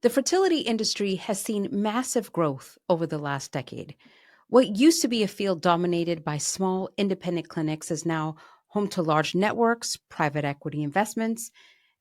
The fertility industry has seen massive growth over the last decade. What used to be a field dominated by small independent clinics is now home to large networks, private equity investments,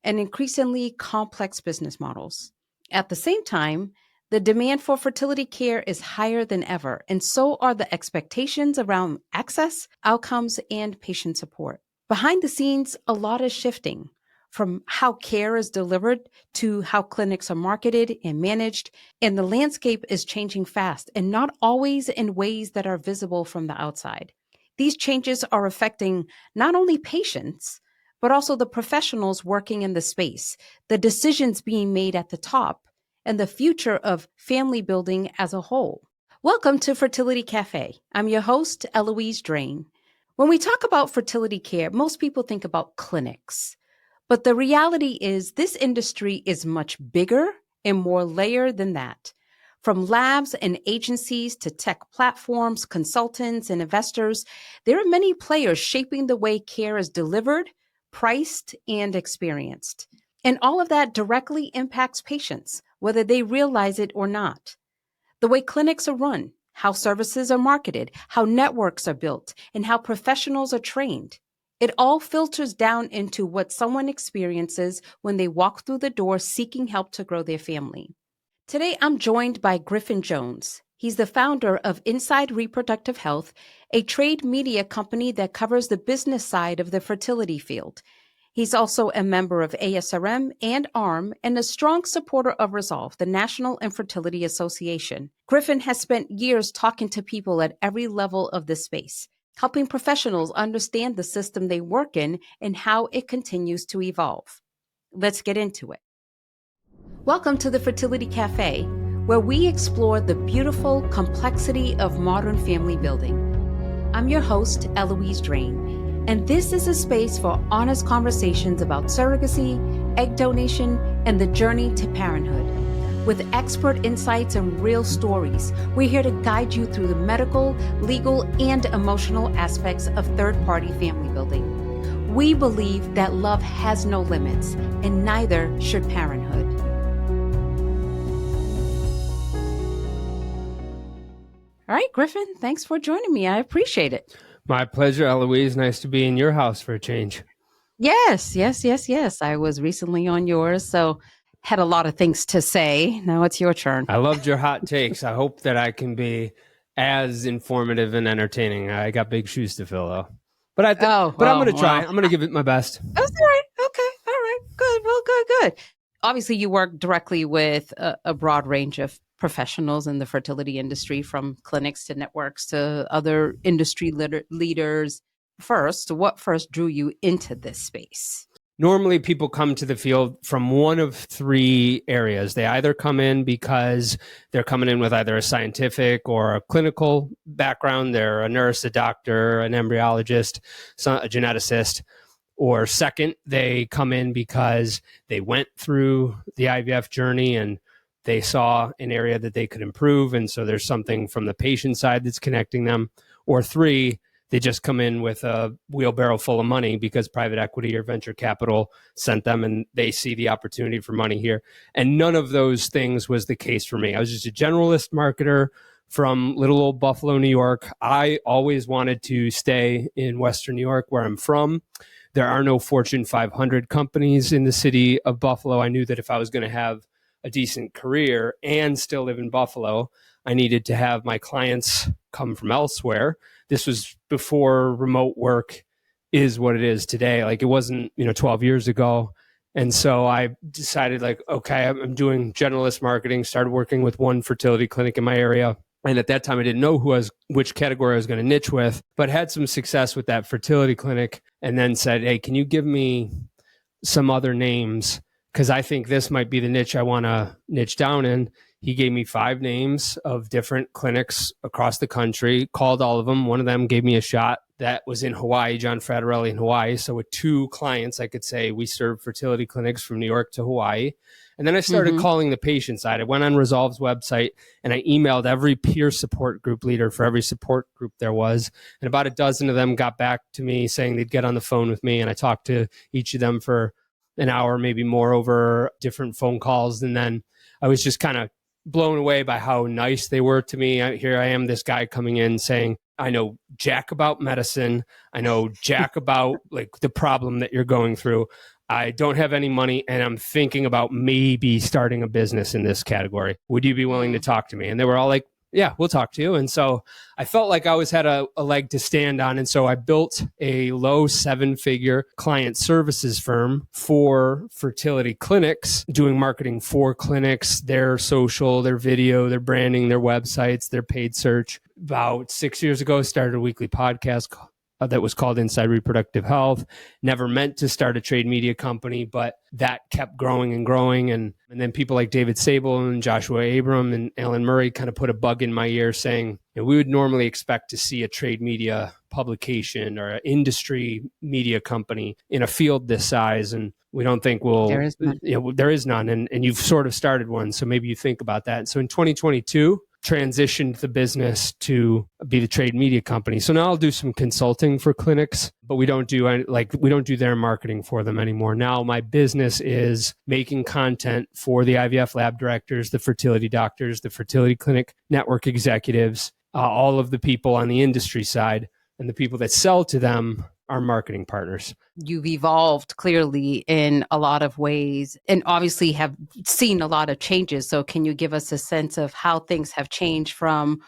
and increasingly complex business models. At the same time, the demand for fertility care is higher than ever, and so are the expectations around access, outcomes, and patient support. Behind the scenes, a lot is shifting from how care is delivered to how clinics are marketed and managed, and the landscape is changing fast and not always in ways that are visible from the outside. These changes are affecting not only patients, but also the professionals working in the space, the decisions being made at the top, and the future of family building as a whole. Welcome to Fertility Café. I'm your host, Eloise Drane. When we talk about fertility care, most people think about clinics. But the reality is this industry is much bigger and more layered than that. From labs and agencies to tech platforms, consultants, and investors, there are many players shaping the way care is delivered, priced, and experienced. And all of that directly impacts patients, whether they realize it or not. The way clinics are run, how services are marketed, how networks are built, and how professionals are trained. It all filters down into what someone experiences when they walk through the door seeking help to grow their family. Today, I'm joined by Griffin Jones. He's the founder of Inside Reproductive Health, a trade media company that covers the business side of the fertility field. He's also a member of ASRM and ARM and a strong supporter of Resolve, the National Infertility Association. Griffin has spent years talking to people at every level of this space, helping professionals understand the system they work in and how it continues to evolve. Let's get into it. Welcome to the Fertility Café, where we explore the beautiful complexity of modern family building. I'm your host, Eloise Drane, and this is a space for honest conversations about surrogacy, egg donation, and the journey to parenthood. With expert insights and real stories, we're here to guide you through the medical, legal, and emotional aspects of third-party family building. We believe that love has no limits, and neither should parenthood. All right, Griffin, thanks for joining me. I appreciate it. My pleasure, Eloise. Nice to be in your house for a change. Yes. I was recently on yours, so had a lot of things to say. Now it's your turn. I loved your hot takes. I hope that I can be as informative and entertaining. I got big shoes to fill, though. But I'm going to try. I'm going to give it my best. That's all right. Okay. All right. Good. Well, good. Obviously, you work directly with a broad range of professionals in the fertility industry, from clinics to networks to other industry leaders. What first drew you into this space? Normally, people come to the field from one of three areas. They either come in because they're coming in with either a scientific or a clinical background. They're a nurse, a doctor, an embryologist, a geneticist. Or second, they come in because they went through the IVF journey and they saw an area that they could improve. And so there's something from the patient side that's connecting them. Or three, they just come in with a wheelbarrow full of money because private equity or venture capital sent them and they see the opportunity for money here. And none of those things was the case for me. I was just a generalist marketer from little old Buffalo, New York. I always wanted to stay in Western New York, where I'm from. There are no Fortune 500 companies in the city of Buffalo. I knew that if I was going to have a decent career and still live in Buffalo, I needed to have my clients come from elsewhere. This was before remote work is what it is today. Like, it wasn't, 12 years ago. And so I decided, okay, I'm doing generalist marketing, started working with one fertility clinic in my area. And at that time, I didn't know which category I was going to niche with, but had some success with that fertility clinic, and then said, hey, can you give me some other names? Because I think this might be the niche I want to niche down in. He gave me 5 names of different clinics across the country, called all of them. One of them gave me a shot that was in Hawaii, John Fratarelli in Hawaii. So with 2 clients, I could say we serve fertility clinics from New York to Hawaii. And then I started calling the patient side. I went on Resolve's website and I emailed every peer support group leader for every support group there was. And about a dozen of them got back to me saying they'd get on the phone with me. And I talked to each of them for an hour, maybe more over different phone calls. And then I was just kind of blown away by how nice they were to me. Here I am, this guy coming in saying, I know jack about medicine. I know jack about like the problem that you're going through. I don't have any money and I'm thinking about maybe starting a business in this category. Would you be willing to talk to me? And they were all like, yeah, we'll talk to you. And so I felt like I always had a leg to stand on. And so I built a low 7-figure client services firm for fertility clinics, doing marketing for clinics, their social, their video, their branding, their websites, their paid search. About 6 years ago, started a weekly podcast that was called Inside Reproductive Health. Never meant to start a trade media company, but that kept growing and growing. And then people like David Sable and Joshua Abram and Alan Murray kind of put a bug in my ear saying, we would normally expect to see a trade media publication or an industry media company in a field this size. And we don't think There is none. there is none. And you've sort of started one. So maybe you think about that. And so in 2022, transitioned the business to be the trade media company. So now I'll do some consulting for clinics, but we don't do their marketing for them anymore. Now my business is making content for the IVF lab directors, the fertility doctors, the fertility clinic network executives, all of the people on the industry side, and the people that sell to them are marketing partners. You've evolved clearly in a lot of ways and obviously have seen a lot of changes. So can you give us a sense of how things have changed from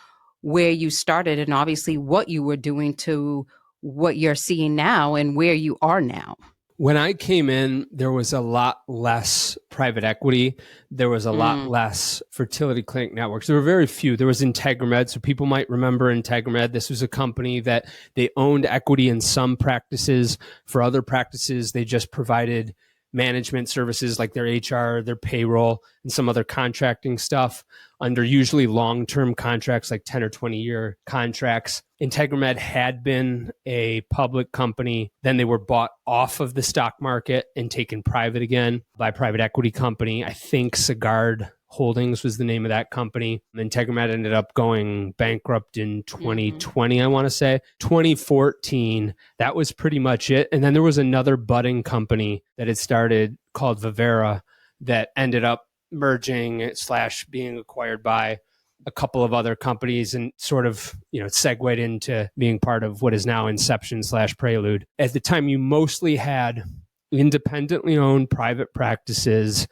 where you started and obviously what you were doing to what you're seeing now and where you are now? When I came in, there was a lot less private equity. There was a lot less fertility clinic networks. There were very few. There was Integramed. So people might remember Integramed. This was a company that they owned equity in some practices. For other practices, they just provided management services like their HR, their payroll, and some other contracting stuff under usually long-term contracts, like 10 or 20-year contracts. Integramed had been a public company. Then they were bought off of the stock market and taken private again by a private equity company. I think Sagard Holdings was the name of that company. Integramed ended up going bankrupt in 2020, I want to say. 2014, that was pretty much it. And then there was another budding company that had started called Vivera that ended up merging / being acquired by a couple of other companies and sort of, segued into being part of what is now Inception / Prelude. At the time, you mostly had independently owned private practices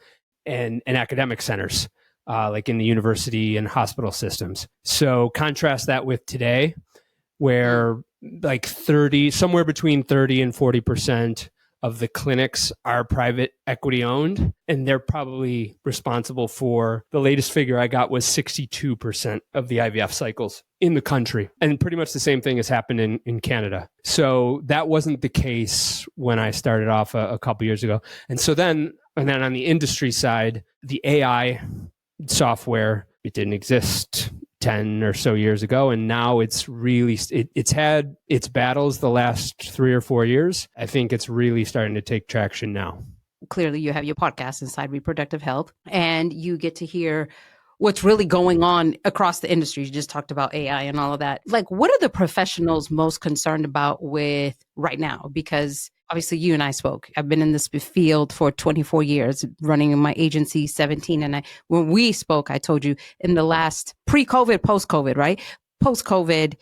and academic centers, like in the university and hospital systems. So contrast that with today, where like somewhere between 30 and 40% of the clinics are private equity owned, and they're probably responsible for, the latest figure I got was 62% of the IVF cycles in the country. And pretty much the same thing has happened in Canada. So that wasn't the case when I started off a couple years ago. And then on the industry side, the AI software, it didn't exist 10 or so years ago. And now it's really, it's had its battles the last 3 or 4 years. I think it's really starting to take traction now. Clearly, you have your podcast, Inside Reproductive Health, and you get to hear what's really going on across the industry. You just talked about AI and all of that. Like, what are the professionals most concerned about with right now? Because obviously you and I spoke. I've been in this field for 24 years, running in my agency 17. And when we spoke, I told you in the last pre-COVID, post-COVID, right? Post-COVID,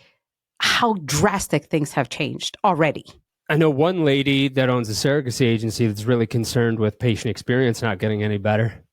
how drastic things have changed already. I know one lady that owns a surrogacy agency that's really concerned with patient experience not getting any better.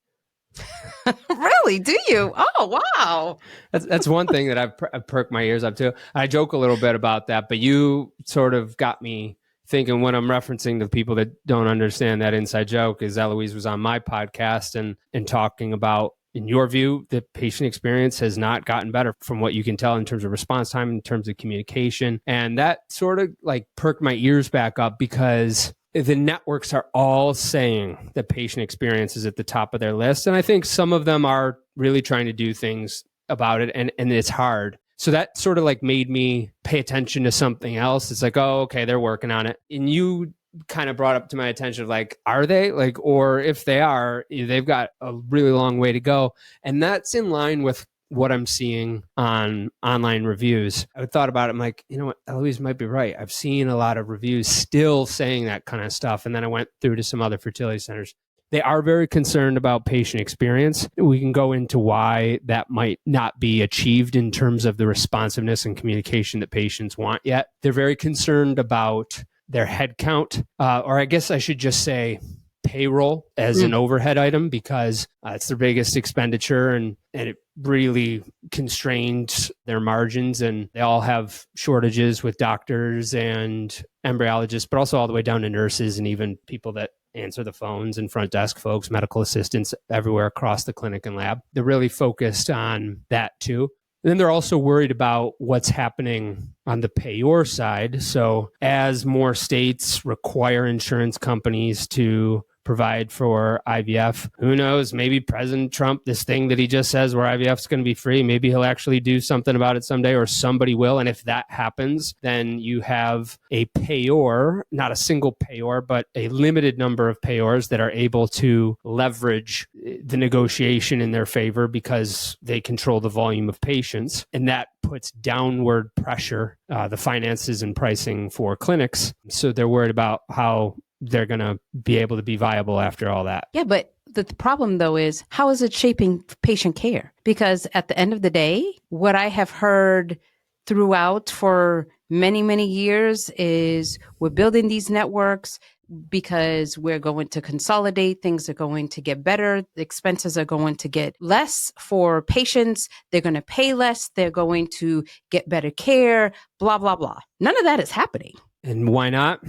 Really? Do you? Oh, wow. That's one thing that I've perked my ears up to. I joke a little bit about that, but you sort of got me thinking when I'm referencing the people that don't understand that inside joke is Eloise was on my podcast and talking about, in your view, the patient experience has not gotten better from what you can tell in terms of response time, in terms of communication. And that sort of like perked my ears back up because the networks are all saying that patient experience is at the top of their list. And I think some of them are really trying to do things about it, and it's hard. So that sort of like made me pay attention to something else. It's like, oh, okay, they're working on it. And you kind of brought up to my attention of like, are they? Like, or if they are, they've got a really long way to go. And that's in line with what I'm seeing on online reviews, I thought about it. I'm like, you know what, Eloise might be right. I've seen a lot of reviews still saying that kind of stuff. And then I went through to some other fertility centers. They are very concerned about patient experience. We can go into why that might not be achieved in terms of the responsiveness and communication that patients want yet. They're very concerned about their head count, or I guess I should just say payroll as an overhead item, because it's their biggest expenditure, and it really constrained their margins. And they all have shortages with doctors and embryologists, but also all the way down to nurses and even people that answer the phones and front desk folks, medical assistants everywhere across the clinic and lab. They're really focused on that too. And then they're also worried about what's happening on the payor side. So as more states require insurance companies to provide for IVF, who knows, maybe President Trump, this thing that he just says where IVF is going to be free, maybe he'll actually do something about it someday, or somebody will. And if that happens, then you have a payor, not a single payor, but a limited number of payors that are able to leverage the negotiation in their favor because they control the volume of patients. And that puts downward pressure, the finances and pricing for clinics. So they're worried about how they're going to be able to be viable after all that. Yeah, but the problem, though, is how is it shaping patient care? Because at the end of the day, what I have heard throughout for many, many years is we're building these networks because we're going to consolidate. Things are going to get better. The expenses are going to get less for patients. They're going to pay less. They're going to get better care, blah, blah, blah. None of that is happening. And why not?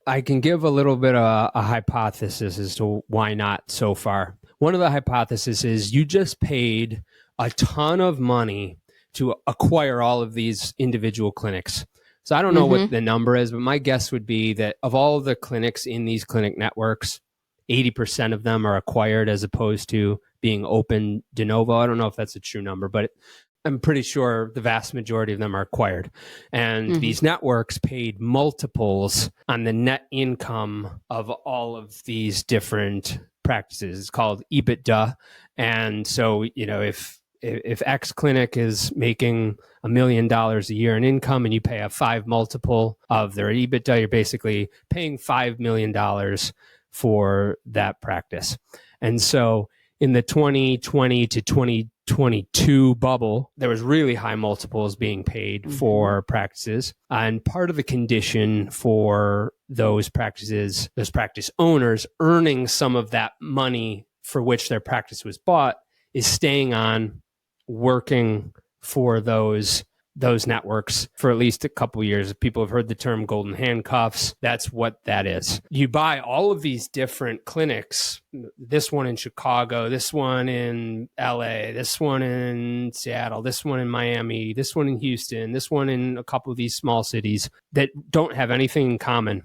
I can give a little bit of a hypothesis as to why not so far. One of the hypotheses is you just paid a ton of money to acquire all of these individual clinics. So I don't know what the number is, but my guess would be that of all of the clinics in these clinic networks, 80% of them are acquired as opposed to being open de novo. I don't know if that's a true number, but I'm pretty sure the vast majority of them are acquired. And these networks paid multiples on the net income of all of these different practices. It's called EBITDA. And so, you know, if X clinic is making $1 million a year in income and you pay a 5 multiple of their EBITDA, you're basically paying $5 million for that practice. And so in the 2020 to 2022 bubble, there was really high multiples being paid for practices. And part of the condition for those practices, those practice owners earning some of that money for which their practice was bought, is staying on, working for those networks for at least a couple of years. People have heard the term golden handcuffs. That's what that is. You buy all of these different clinics, this one in Chicago, this one in LA, this one in Seattle, this one in Miami, this one in Houston, this one in a couple of these small cities that don't have anything in common.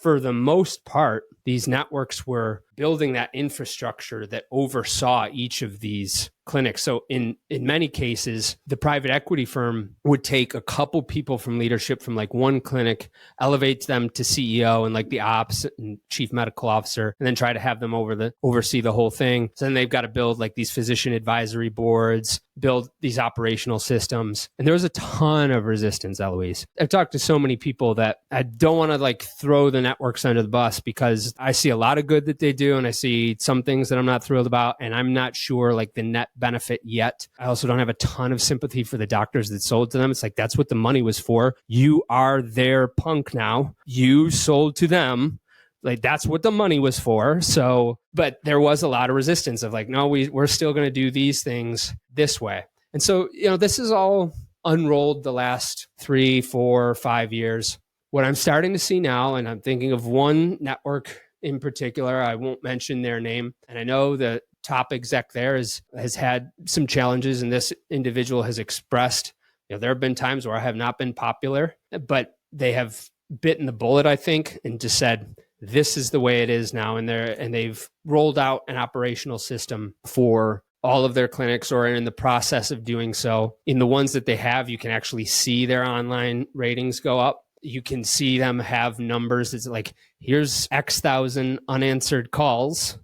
For the most part, these networks were building that infrastructure that oversaw each of these clinics. So in many cases, the private equity firm would take a couple people from leadership from like one clinic, elevate them to CEO and like the ops and chief medical officer, and then try to have them oversee the whole thing. So then they've got to build like these physician advisory boards, build these operational systems. And there was a ton of resistance, Eloise. I've talked to so many people that I don't want to like throw the networks under the bus, because I see a lot of good that they do, and I see some things that I'm not thrilled about, and I'm not sure like the net benefit yet. I also don't have a ton of sympathy for the doctors that sold to them. It's like, that's what the money was for. You are their punk now. You sold to them. Like, that's what the money was for. So, but there was a lot of resistance of like, no, we're still going to do these things this way. And so, you know, this is all unrolled the last 3, 4, 5 years. What I'm starting to see now, and I'm thinking of one network in particular, I won't mention their name, and I know the top exec there has had some challenges, and this individual has expressed, you know, there have been times where I have not been popular, but they have bitten the bullet, I think, and just said, this is the way it is now. And they've rolled out an operational system for all of their clinics, or in the process of doing so. In the ones that they have, you can actually see their online ratings go up. You can see them have numbers. It's like, here's X thousand unanswered calls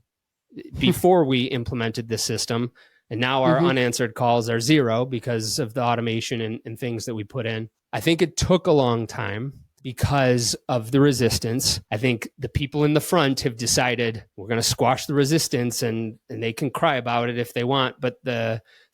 before we implemented this system. And now our unanswered calls are zero because of the automation and things that we put in. I think it took a long time because of the resistance. I think the people in the front have decided we're going to squash the resistance, and they can cry about it if they want, but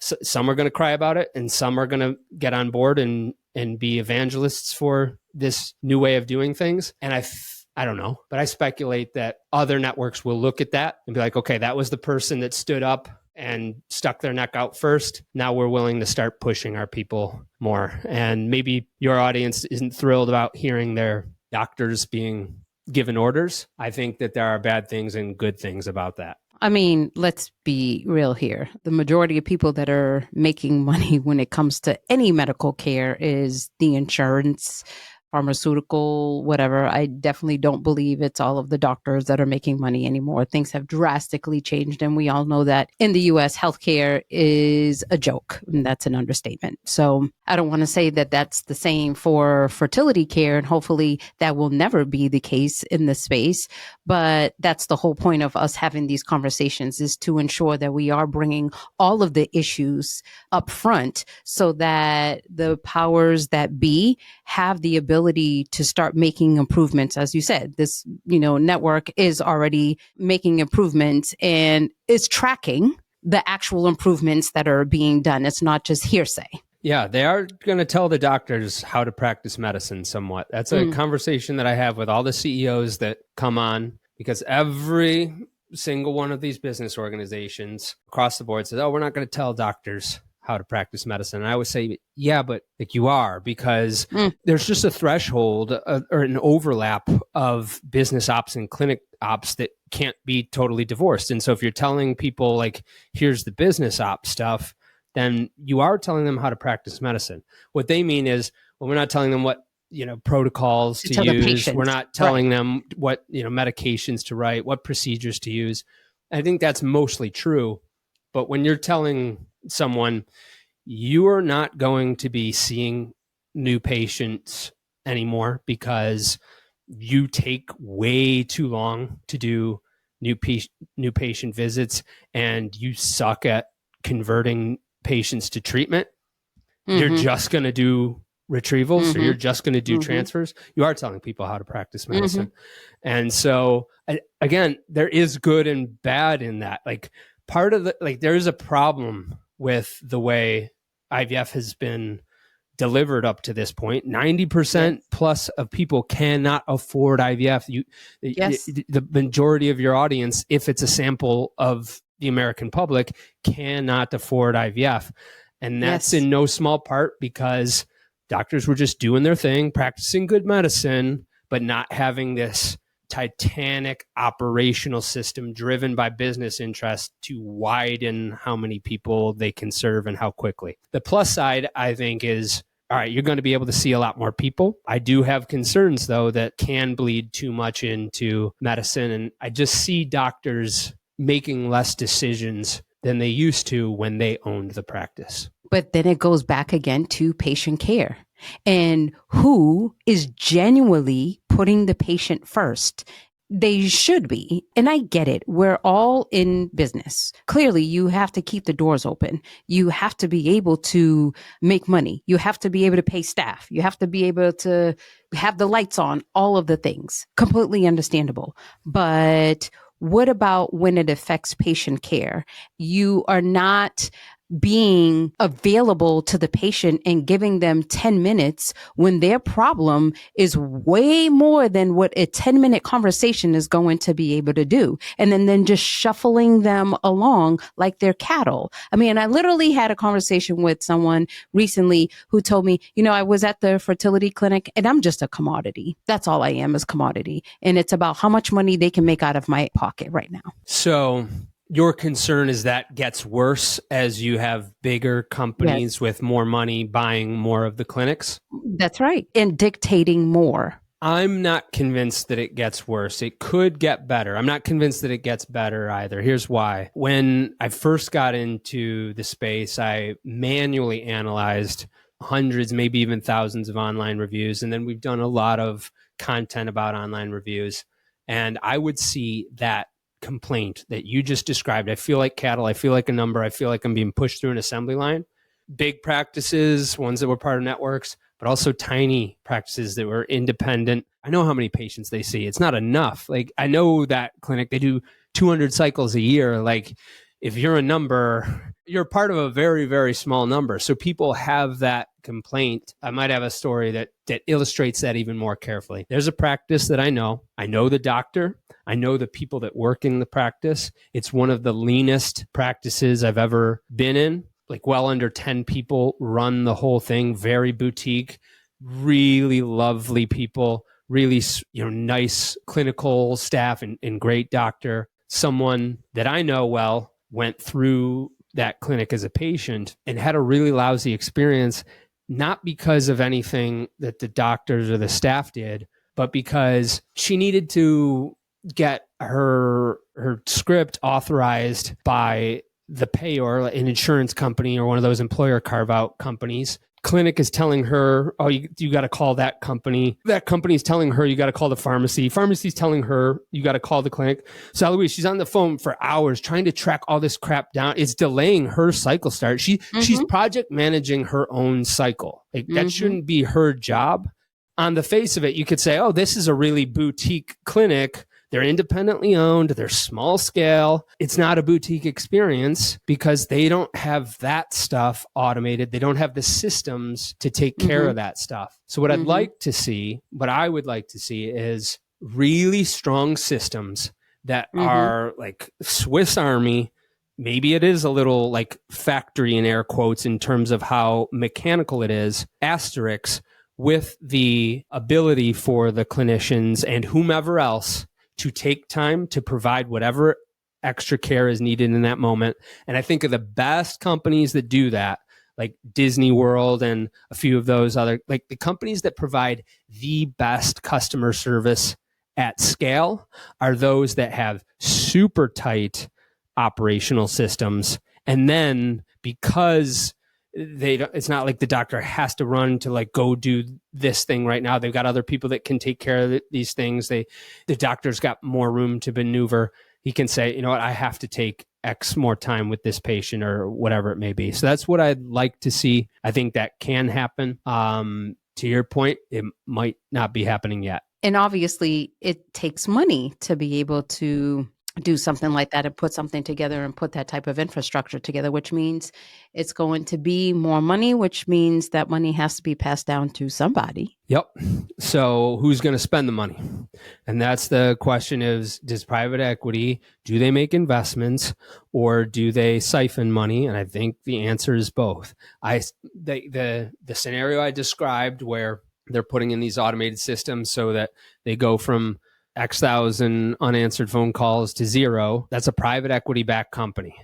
some are going to cry about it and some are going to get on board and be evangelists for this new way of doing things. And I don't know, but I speculate that other networks will look at that and be like, okay, that was the person that stood up and stuck their neck out first. Now we're willing to start pushing our people more. And maybe your audience isn't thrilled about hearing their doctors being given orders. I think that there are bad things and good things about that. I mean, let's be real here. The majority of people that are making money when it comes to any medical care is the insurance, pharmaceutical, whatever. I definitely don't believe it's all of the doctors that are making money anymore. Things have drastically changed. And we all know that in the US, healthcare is a joke. And that's an understatement. So I don't want to say that that's the same for fertility care. And hopefully that will never be the case in this space. But that's the whole point of us having these conversations, is to ensure that we are bringing all of the issues up front so that the powers that be have the ability to start making improvements. As you said, this, network is already making improvements and is tracking the actual improvements that are being done. It's not just hearsay. Yeah, they are going to tell the doctors how to practice medicine somewhat. That's a conversation that I have with all the CEOs that come on, because every single one of these business organizations across the board says, oh, we're not going to tell doctors how to practice medicine. And I would say, yeah, but you are, because there's just a threshold or an overlap of business ops and clinic ops that can't be totally divorced. And so if you're telling people like, here's the business ops stuff, then you are telling them how to practice medicine. What they mean is, well, we're not telling them what, protocols to use. We're not telling them what, medications to write, what procedures to use. I think that's mostly true. But when you're telling someone, you are not going to be seeing new patients anymore because you take way too long to do new patient visits, and you suck at converting patients to treatment. You're just going to do retrievals, or you're just going to do transfers. You are telling people how to practice medicine. And so again, there is good and bad in that. Like, part of there is a problem with the way IVF has been delivered up to this point. 90% plus of people cannot afford IVF. The majority of your audience, if it's a sample of the American public, cannot afford IVF. And that's in no small part because doctors were just doing their thing, practicing good medicine, but not having this titanic operational system driven by business interest to widen how many people they can serve and how quickly. The plus side, I think, is, all right, you're going to be able to see a lot more people. I do have concerns, though, that can bleed too much into medicine. And I just see doctors making less decisions than they used to when they owned the practice. But then it goes back again to patient care and who is genuinely putting the patient first. They should be. And I get it. We're all in business. Clearly, you have to keep the doors open. You have to be able to make money. You have to be able to pay staff. You have to be able to have the lights on, all of the things. Completely understandable. But what about when it affects patient care? You are not being available to the patient and giving them 10 minutes when their problem is way more than what a 10-minute conversation is going to be able to do. And then just shuffling them along like they're cattle. I mean, I literally had a conversation with someone recently who told me, I was at the fertility clinic and I'm just a commodity. That's all I am, is commodity. And it's about how much money they can make out of my pocket right now. So your concern is that gets worse as you have bigger companies with more money buying more of the clinics? That's right. And dictating more. I'm not convinced that it gets worse. It could get better. I'm not convinced that it gets better either. Here's why. When I first got into the space, I manually analyzed hundreds, maybe even thousands of online reviews. And then we've done a lot of content about online reviews. And I would see that complaint that you just described, I feel like cattle, I feel like a number, I feel like I'm being pushed through an assembly line. Big practices, ones that were part of networks, but also tiny practices that were independent. I know how many patients they see. It's not enough. Like, I know that clinic, they do 200 cycles a year. Like, if you're a number, you're part of a very, very small number. So people have that complaint. I might have a story that illustrates that even more carefully. There's a practice that I know. I know the doctor. I know the people that work in the practice. It's one of the leanest practices I've ever been in. Like, well under 10 people run the whole thing, very boutique, really lovely people, really, nice clinical staff and great doctor. Someone that I know well went through that clinic as a patient and had a really lousy experience, not because of anything that the doctors or the staff did, but because she needed to get her script authorized by the payer, an insurance company or one of those employer carve-out companies. Clinic is telling her, oh, you got to call that company. That company's telling her you got to call the pharmacy. Pharmacy's telling her you got to call the clinic. So Eloise, she's on the phone for hours trying to track all this crap down. It's delaying her cycle start. She's project managing her own cycle. Like, that shouldn't be her job. On the face of it, you could say, oh, this is a really boutique clinic. They're independently owned. They're small scale. It's not a boutique experience because they don't have that stuff automated. They don't have the systems to take care of that stuff. So what I would like to see is really strong systems that are like Swiss Army. Maybe it is a little like factory in air quotes in terms of how mechanical it is, asterisks, with the ability for the clinicians and whomever else to take time to provide whatever extra care is needed in that moment. And I think of the best companies that do that, like Disney World and a few of those other, like the companies that provide the best customer service at scale are those that have super tight operational systems. And then because it's not like the doctor has to run to like go do this thing right now. They've got other people that can take care of these things. The doctor's got more room to maneuver. He can say, you know what, I have to take X more time with this patient or whatever it may be. So that's what I'd like to see. I think that can happen. To your point, it might not be happening yet. And obviously it takes money to be able to do something like that and put something together and put that type of infrastructure together, which means it's going to be more money, which means that money has to be passed down to somebody. Yep. So who's going to spend the money? And that's the question is, does private equity, do they make investments or do they siphon money? And I think the answer is both. The scenario I described where they're putting in these automated systems so that they go from X thousand unanswered phone calls to zero, that's a private equity backed company.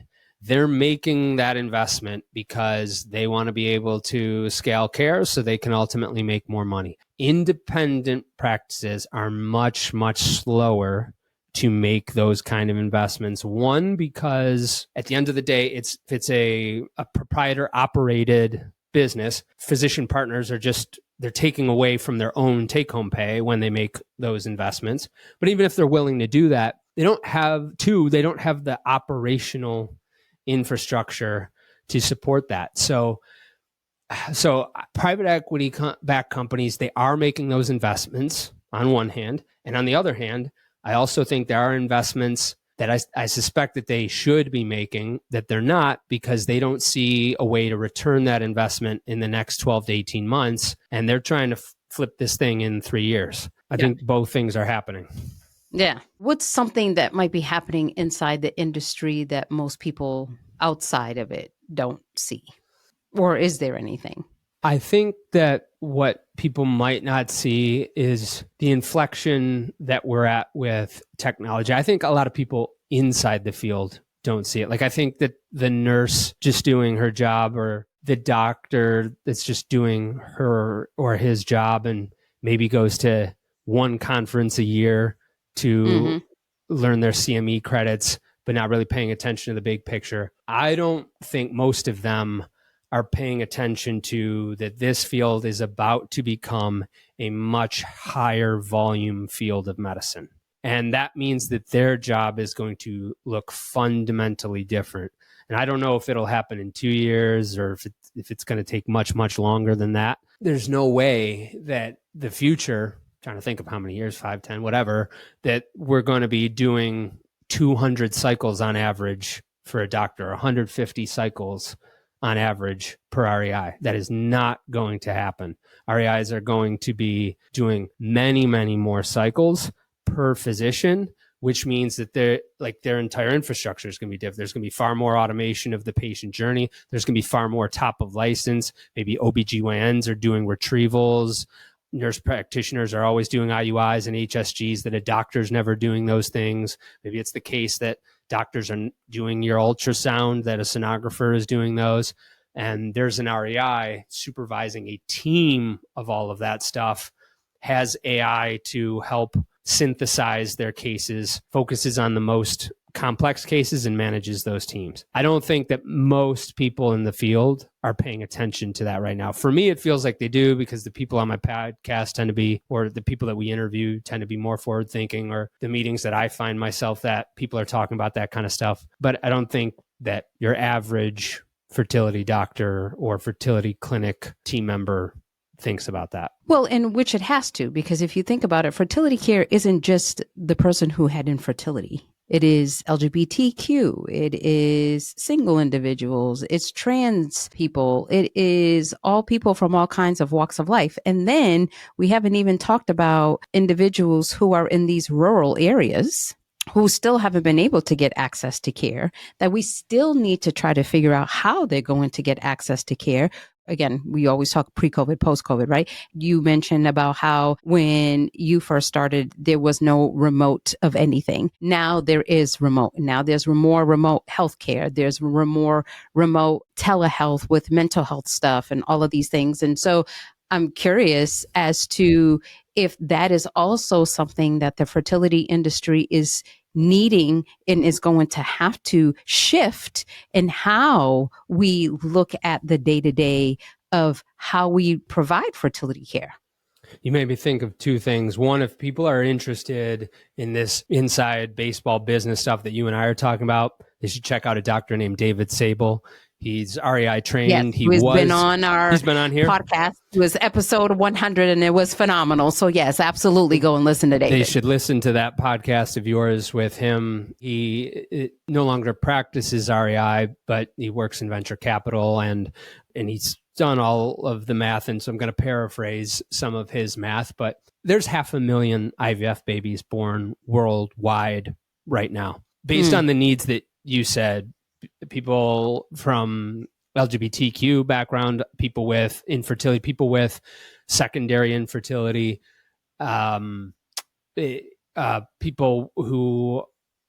They're making that investment because they want to be able to scale care so they can ultimately make more money. Independent practices are much, much slower to make those kind of investments. One, because at the end of the day, it's a proprietor operated business. Physician partners are they're taking away from their own take-home pay when they make those investments. But even if they're willing to do that, they don't have the operational infrastructure to support that. So private equity backed companies, they are making those investments on one hand. And on the other hand, I also think there are investments that I suspect that they should be making that they're not because they don't see a way to return that investment in the next 12 to 18 months. And they're trying to flip this thing in 3 years. I think both things are happening. Yeah. What's something that might be happening inside the industry that most people outside of it don't see? Or is there anything? I think that what people might not see is the inflection that we're at with technology. I think a lot of people inside the field don't see it. Like, I think that the nurse just doing her job or the doctor that's just doing her or his job and maybe goes to one conference a year to learn their CME credits, but not really paying attention to the big picture. I don't think most of them are paying attention to that this field is about to become a much higher volume field of medicine. And that means that their job is going to look fundamentally different. And I don't know if it'll happen in 2 years or if it's going to take much, much longer than that. There's no way that the future, trying to think of how many years, 5, 10, whatever, that we're going to be doing 200 cycles on average for a doctor, 150 cycles on average per REI. That is not going to happen. REIs are going to be doing many, many more cycles per physician, which means that their entire infrastructure is going to be different. There's going to be far more automation of the patient journey. There's going to be far more top of license. Maybe OBGYNs are doing retrievals. Nurse practitioners are always doing IUIs and HSGs, that a doctor's never doing those things. Maybe it's the case that doctors are doing your ultrasound, that a sonographer is doing those. And there's an REI supervising a team of all of that stuff, has AI to help synthesize their cases, focuses on the most complex cases, and manages those teams. I don't think that most people in the field are paying attention to that right now. For me, it feels like they do, because the people on my podcast tend to be, or the people that we interview tend to be more forward thinking, or the meetings that I find myself that people are talking about that kind of stuff. But I don't think that your average fertility doctor or fertility clinic team member thinks about that. Well, and which it has to, because if you think about it, fertility care isn't just the person who had infertility. It is LGBTQ. It is single individuals. It's trans people. It is all people from all kinds of walks of life. And then we haven't even talked about individuals who are in these rural areas who still haven't been able to get access to care, that we still need to try to figure out how they're going to get access to care. Again, we always talk pre-COVID, post-COVID, right? You mentioned about how when you first started, there was no remote of anything. Now there is remote. Now there's more remote healthcare. There's more remote telehealth with mental health stuff and all of these things. And so I'm curious as to if that is also something that the fertility industry is needing and is going to have to shift in how we look at the day-to-day of how we provide fertility care. You made me think of two things. One, if people are interested in this inside baseball business stuff that you and I are talking about, they should check out a doctor named David Sable. He's REI trained. Yes, he's been on our here. podcast. It was episode 100 and it was phenomenal. So yes, absolutely go and listen to David. They should listen to that podcast of yours with him. He no longer practices REI, but he works in venture capital and he's done all of the math. And so I'm going to paraphrase some of his math, but there's 500,000 IVF babies born worldwide right now, based on the needs that you said. People from LGBTQ background, people with infertility, people with secondary infertility, people who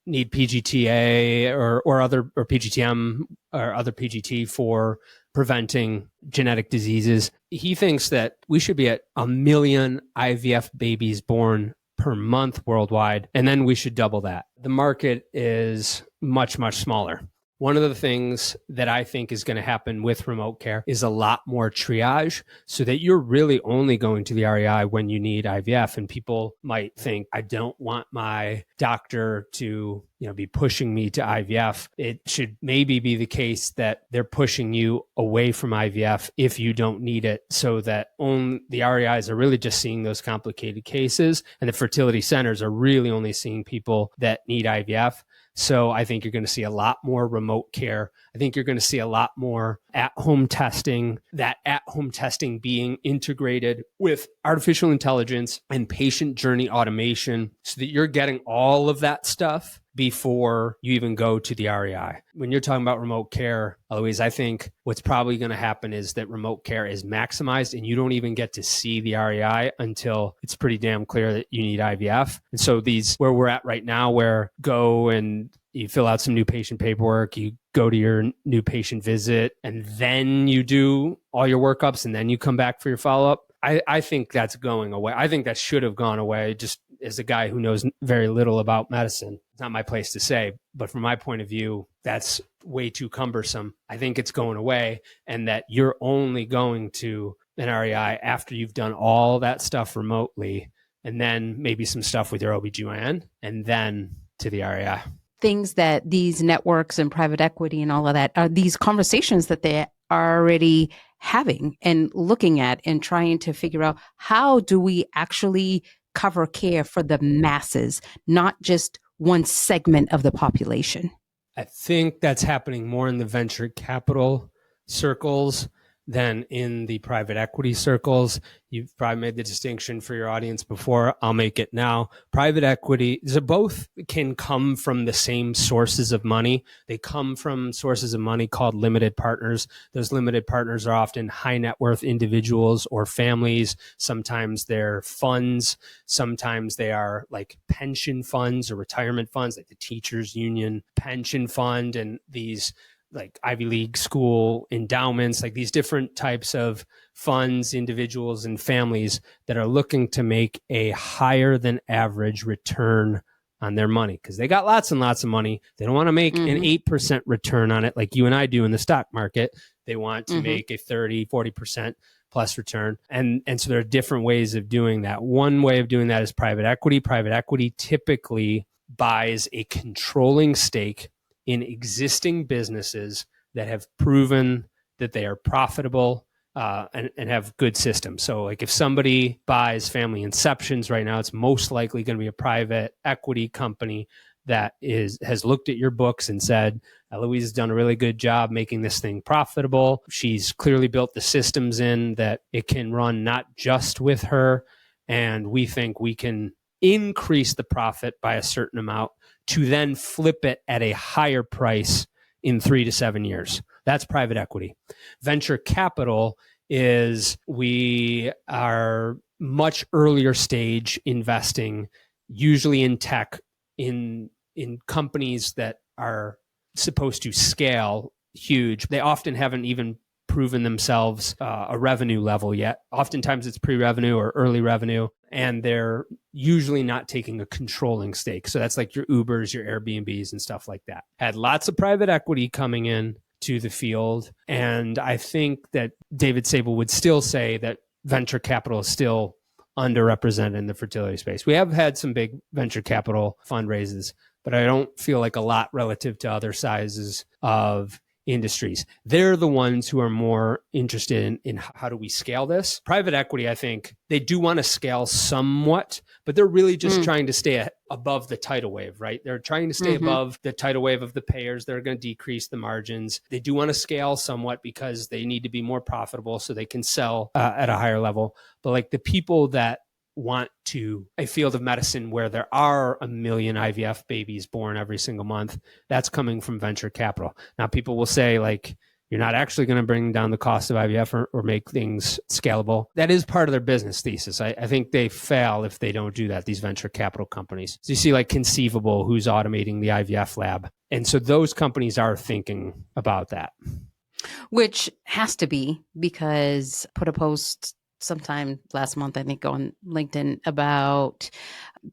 need PGTA or PGTM or other PGT for preventing genetic diseases. He thinks that we should be at 1 million IVF babies born per month worldwide, and then we should double that. The market is much, much smaller. One of the things that I think is going to happen with remote care is a lot more triage, so that you're really only going to the REI when you need IVF. And people might think, I don't want my doctor to, be pushing me to IVF. It should maybe be the case that they're pushing you away from IVF if you don't need it, so that the REIs are really just seeing those complicated cases, and the fertility centers are really only seeing people that need IVF. So I think you're going to see a lot more remote care. I think you're going to see a lot more at-home testing, that at-home testing being integrated with artificial intelligence and patient journey automation, so that you're getting all of that stuff before you even go to the REI. When you're talking about remote care, Eloise, I think what's probably going to happen is that remote care is maximized and you don't even get to see the REI until it's pretty damn clear that you need IVF. And so where we're at right now, where go and you fill out some new patient paperwork, you go to your new patient visit, and then you do all your workups, and then you come back for your follow-up. I think that's going away. I think that should have gone away. Just as a guy who knows very little about medicine, it's not my place to say, but from my point of view, that's way too cumbersome. I think it's going away, and that you're only going to an REI after you've done all that stuff remotely. and then maybe some stuff with your OBGYN, and then to the REI. Things that these networks and private equity and all of that are these conversations that they are already having and looking at and trying to figure out, how do we actually cover care for the masses, not just one segment of the population? I think that's happening more in the venture capital circles than in the private equity circles. You've probably made the distinction for your audience before. I'll make it now. Private equity, so both can come from the same sources of money. They come from sources of money called limited partners. Those limited partners are often high net worth individuals or families. Sometimes they're funds. Sometimes they are like pension funds or retirement funds, like the teachers union pension fund, and these like Ivy League school endowments, like these different types of funds, individuals, and families that are looking to make a higher than average return on their money because they got lots and lots of money. They don't want to make an 8% return on it like you and I do in the stock market. They want to make a 30, 40% plus return. And so there are different ways of doing that. One way of doing that is private equity. Private equity typically buys a controlling stake in existing businesses that have proven that they are profitable and have good systems. So like if somebody buys Family Inceptions right now, it's most likely going to be a private equity company that has looked at your books and said, Eloise has done a really good job making this thing profitable. She's clearly built the systems in that it can run not just with her. And we think we can increase the profit by a certain amount to then flip it at a higher price in 3 to 7 years. That's private equity. Venture capital is we are much earlier stage investing, usually in tech, in companies that are supposed to scale huge. They often haven't even proven themselves a revenue level yet. Oftentimes it's pre-revenue or early revenue, and they're usually not taking a controlling stake. So that's like your Ubers, your Airbnbs and stuff like that. Had lots of private equity coming in to the field. And I think that David Sable would still say that venture capital is still underrepresented in the fertility space. We have had some big venture capital fundraisers, but I don't feel like a lot relative to other sizes of industries. They're the ones who are more interested in how do we scale this. Private equity, I think they do want to scale somewhat, but they're really just trying to stay above the tidal wave, right? They're trying to stay above the tidal wave of the payers. They're going to decrease the margins. They do want to scale somewhat because they need to be more profitable so they can sell at a higher level. But like the people that want to a field of medicine where there are 1 million IVF babies born every single month, that's coming from venture capital. Now, people will say, like, you're not actually going to bring down the cost of IVF or make things scalable. That is part of their business thesis. I think they fail if they don't do that, these venture capital companies. So you see like Conceivable, who's automating the IVF lab. And so those companies are thinking about that. Which has to be, because I put a post sometime last month, I think, on LinkedIn about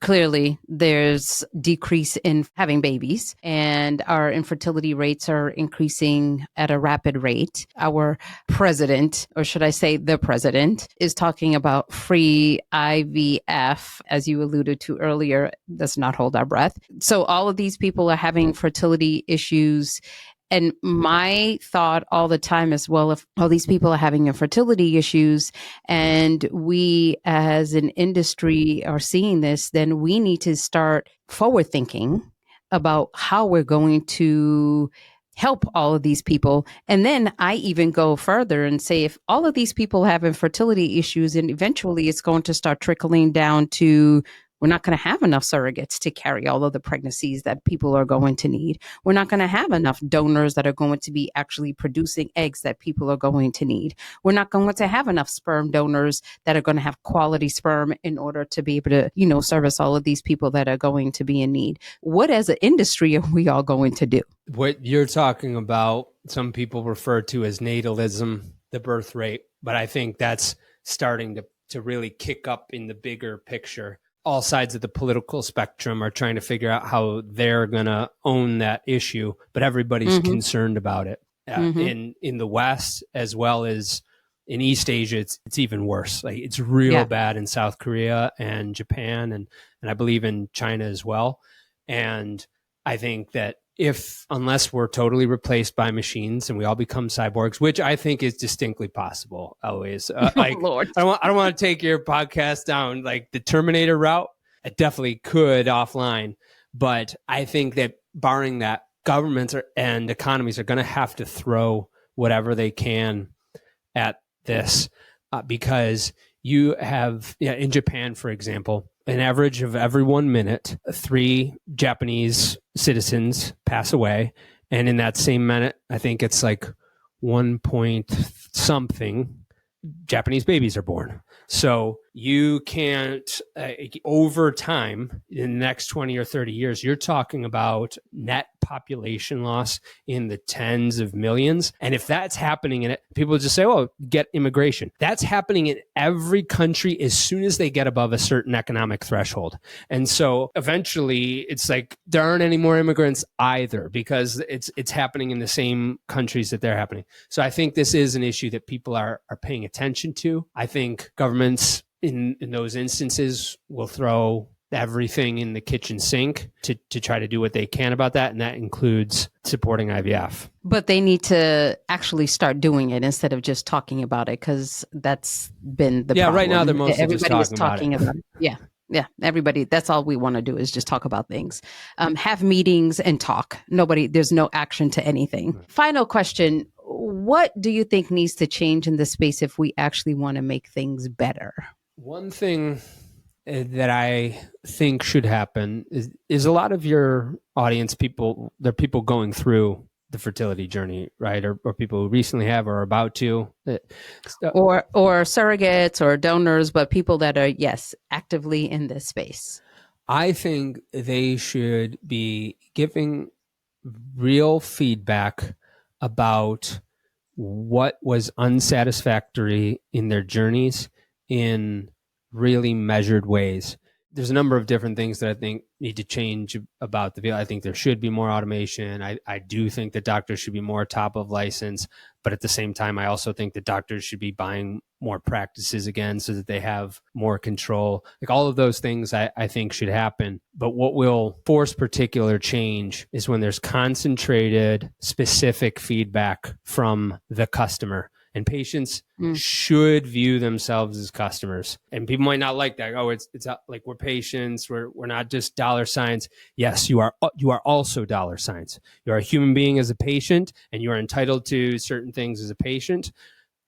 clearly there's decrease in having babies and our infertility rates are increasing at a rapid rate. Our president, or should I say the president, is talking about free IVF, as you alluded to earlier. Let's not hold our breath. So all of these people are having fertility issues. And my thought all the time is, well, if all these people are having infertility issues and we as an industry are seeing this, then we need to start forward thinking about how we're going to help all of these people. And then I even go further and say, if all of these people have infertility issues, and eventually it's going to start trickling down to, we're not going to have enough surrogates to carry all of the pregnancies that people are going to need. We're not going to have enough donors that are going to be actually producing eggs that people are going to need. We're not going to have enough sperm donors that are going to have quality sperm in order to be able to, service all of these people that are going to be in need. What as an industry are we all going to do? What you're talking about, some people refer to as natalism, the birth rate, but I think that's starting to really kick up in the bigger picture. All sides of the political spectrum are trying to figure out how they're going to own that issue, but everybody's concerned about it in the West, as well as in East Asia, it's even worse. Like it's real bad in South Korea and Japan, and I believe in China as well. And I think that unless we're totally replaced by machines and we all become cyborgs, which I think is distinctly possible, Eloise. Like, Lord. I don't want to take your podcast down like the Terminator route. It definitely could offline, but I think that barring that, governments and economies are going to have to throw whatever they can at this, because you have, in Japan, for example, an average of every 1 minute, 3 Japanese citizens pass away. And in that same minute, I think it's like 1 point something Japanese babies are born. So you can't, over time, in the next 20 or 30 years, you're talking about net population loss in the tens of millions. And if that's happening in it, people just say, oh, get immigration. That's happening in every country as soon as they get above a certain economic threshold. And so eventually it's like there aren't any more immigrants either, because it's happening in the same countries that they're happening. So I think this is an issue that people are paying attention to. I think governments in those instances will throw everything in the kitchen sink to try to do what they can about that. And that includes supporting IVF. But they need to actually start doing it instead of just talking about it, because that's been the problem. Right now they're mostly everybody just is talking about it. Yeah, everybody. That's all we want to do is just talk about things, have meetings and talk. There's no action to anything. Right. Final question. What do you think needs to change in this space if we actually want to make things better? One thing that I think should happen is a lot of your audience they're people going through the fertility journey, right? Or people who recently have or are about to. Or surrogates or donors, but people that are, actively in this space. I think they should be giving real feedback about what was unsatisfactory in their journeys in really measured ways. There's a number of different things that I think need to change about the field. I think there should be more automation. I do think that doctors should be more top of license, but at the same time, I also think that doctors should be buying more practices again so that they have more control. Like all of those things I think should happen. But what will force particular change is when there's concentrated, specific feedback from the customer. And patients should view themselves as customers. And people might not like that. Oh, it's like we're patients. We're not just dollar signs. Yes, you are also dollar signs. You are a human being as a patient, and you are entitled to certain things as a patient.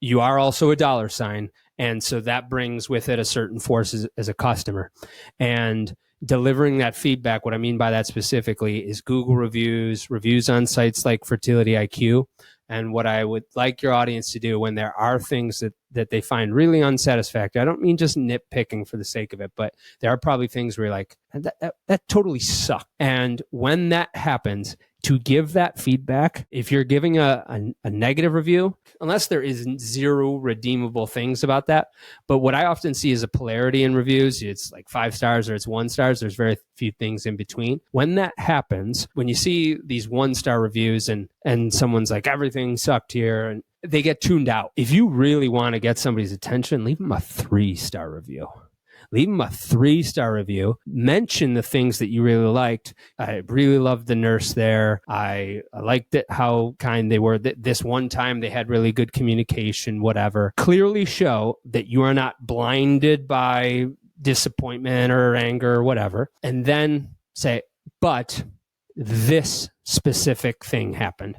You are also a dollar sign. And so that brings with it a certain force as a customer. And delivering that feedback, what I mean by that specifically is Google reviews on sites like Fertility IQ. And what I would like your audience to do when there are things that they find really unsatisfactory, I don't mean just nitpicking for the sake of it, but there are probably things where you're like, that totally sucked. And when that happens, to give that feedback, if you're giving a negative review, unless there is zero redeemable things about that, but what I often see is a polarity in reviews. It's like 5 stars or it's 1 stars. There's very few things in between. When that happens, when you see these 1-star reviews and someone's like, everything sucked here, and they get tuned out. If you really want to get somebody's attention, leave them a 3-star review. Leave them a 3-star review. Mention the things that you really liked. I really loved the nurse there. I liked it, how kind they were. This one time they had really good communication, whatever. Clearly show that you are not blinded by disappointment or anger or whatever. And then say, but this specific thing happened.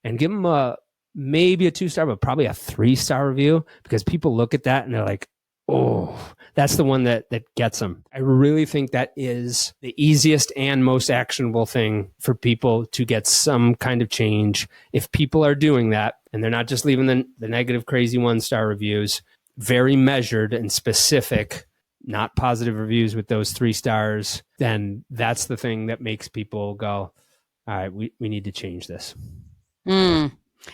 And give them maybe a 2-star, but probably a 3-star review, because people look at that and they're like, oh, that's the one that gets them. I really think that is the easiest and most actionable thing for people to get some kind of change. If people are doing that and they're not just leaving the negative, crazy 1-star reviews, very measured and specific, not positive reviews with those 3 stars, then that's the thing that makes people go, all right, we need to change this.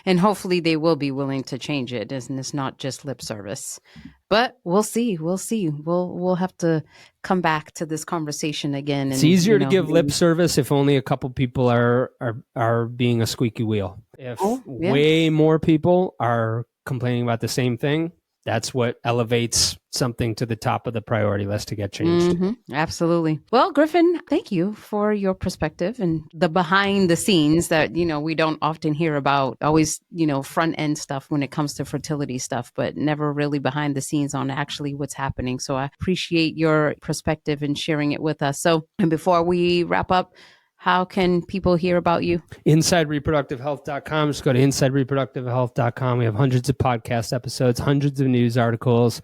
And hopefully they will be willing to change it, and it's not just lip service. But we'll see. We'll have to come back to this conversation again. It's easier to give lip service if only a couple people are being a squeaky wheel. If way more people are complaining about the same thing, that's what elevates something to the top of the priority list to get changed. Absolutely. Well, Griffin, thank you for your perspective and the behind the scenes that, we don't often hear about. Always, front end stuff when it comes to fertility stuff, but never really behind the scenes on actually what's happening. So I appreciate your perspective and sharing it with us. So, and before we wrap up, how can people hear about you? InsideReproductiveHealth.com. Just go to InsideReproductiveHealth.com. We have hundreds of podcast episodes, hundreds of news articles.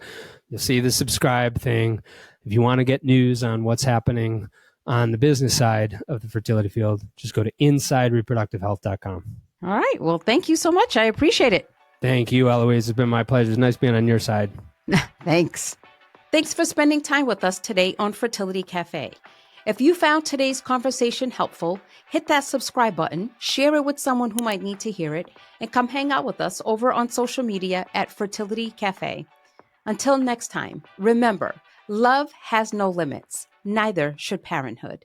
You'll see the subscribe thing. If you want to get news on what's happening on the business side of the fertility field, just go to InsideReproductiveHealth.com. All right. Well, thank you so much. I appreciate it. Thank you, Eloise. It's been my pleasure. It's nice being on your side. Thanks. Thanks for spending time with us today on Fertility Café. If you found today's conversation helpful, hit that subscribe button, share it with someone who might need to hear it, and come hang out with us over on social media at Fertility Café. Until next time, remember, love has no limits, neither should parenthood.